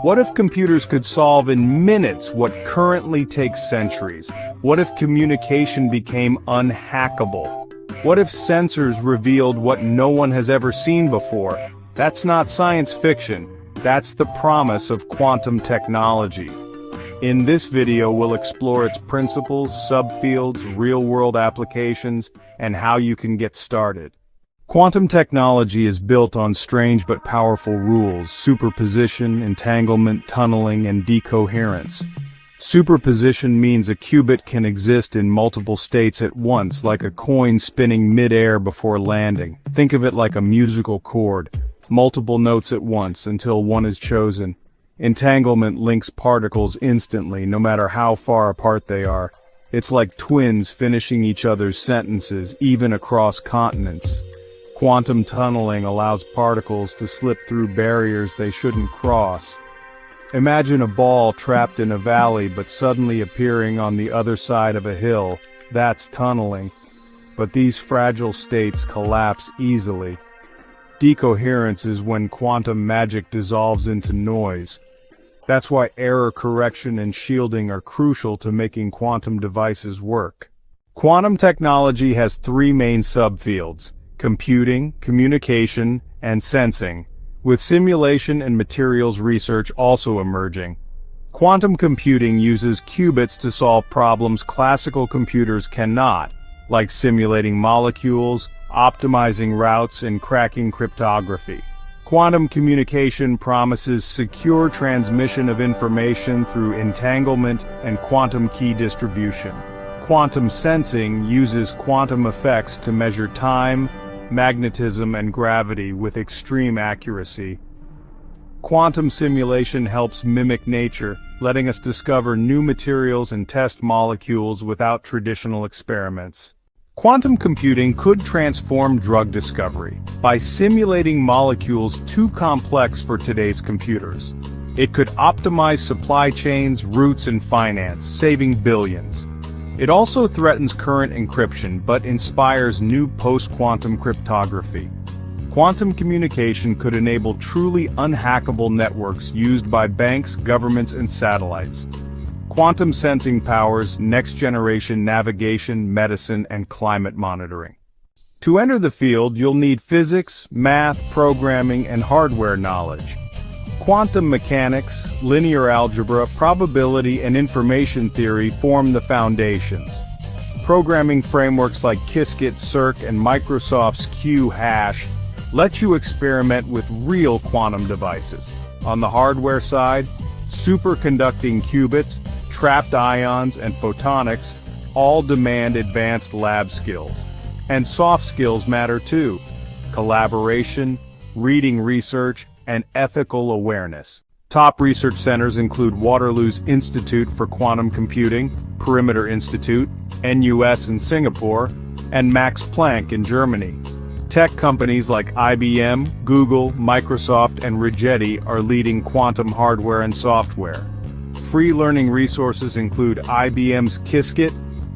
What if computers could solve in minutes what currently takes centuries? What if communication became unhackable? What if sensors revealed what no one has ever seen before? That's not science fiction. That's the promise of quantum technology. In this video, we'll explore its principles, subfields, real-world applications, and how you can get started. Quantum technology is built on strange but powerful rules: superposition, entanglement, tunneling, and decoherence. Superposition means a qubit can exist in multiple states at once, like a coin spinning mid-air before landing. Think of it like a musical chord, multiple notes at once until one is chosen. Entanglement links particles instantly, no matter how far apart they are. It's like twins finishing each other's sentences, even across continents. Quantum tunneling allows particles to slip through barriers they shouldn't cross. Imagine a ball trapped in a valley but suddenly appearing on the other side of a hill. That's tunneling. But these fragile states collapse easily. Decoherence is when quantum magic dissolves into noise. That's why error correction and shielding are crucial to making quantum devices work. Quantum technology has three main subfields: computing, communication, and sensing, with simulation and materials research also emerging. Quantum computing uses qubits to solve problems classical computers cannot, like simulating molecules, optimizing routes, and cracking cryptography. Quantum communication promises secure transmission of information through entanglement and quantum key distribution. Quantum sensing uses quantum effects to measure time, magnetism, and gravity with extreme accuracy. Quantum simulation helps mimic nature, letting us discover new materials and test molecules without traditional experiments. Quantum computing could transform drug discovery by simulating molecules too complex for today's computers. It could optimize supply chains, routes, and finance, saving billions. It also threatens current encryption but inspires new post-quantum cryptography. Quantum communication could enable truly unhackable networks used by banks, governments, and satellites. Quantum sensing powers next-generation navigation, medicine, and climate monitoring. To enter the field, you'll need physics, math, programming, and hardware knowledge. Quantum mechanics, linear algebra, probability, and information theory form the foundations. Programming frameworks like Qiskit, Cirq, and Microsoft's Q-Hash let you experiment with real quantum devices. On the hardware side, superconducting qubits, trapped ions, and photonics all demand advanced lab skills. And soft skills matter too: collaboration, reading research, and ethical awareness. Top research centers include Waterloo's Institute for Quantum Computing, Perimeter Institute, NUS in Singapore, and Max Planck in Germany. Tech companies like IBM, Google, Microsoft, and Rigetti are leading quantum hardware and software. Free learning resources include IBM's Qiskit,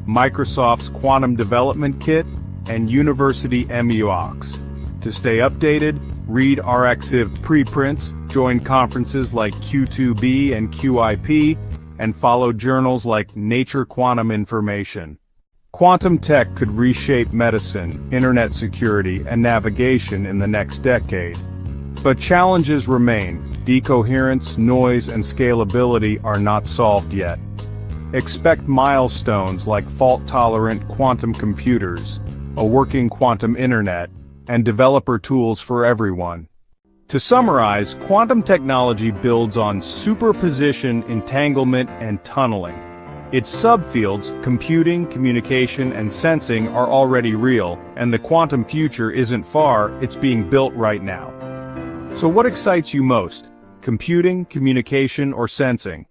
Microsoft's Quantum Development Kit, and University MUOX. To stay updated, read RxIV preprints, join conferences like Q2B and QIP, and follow journals like Nature Quantum Information. Quantum tech could reshape medicine, internet security, and navigation in the next decade. But challenges remain. Decoherence, noise, and scalability are not solved yet. Expect milestones like fault-tolerant quantum computers, a working quantum internet, and developer tools for everyone. To summarize, quantum technology builds on superposition, entanglement, and tunneling. Its subfields, computing, communication, and sensing, are already real, and the quantum future isn't far, it's being built right now. So what excites you most? Computing, communication, or sensing?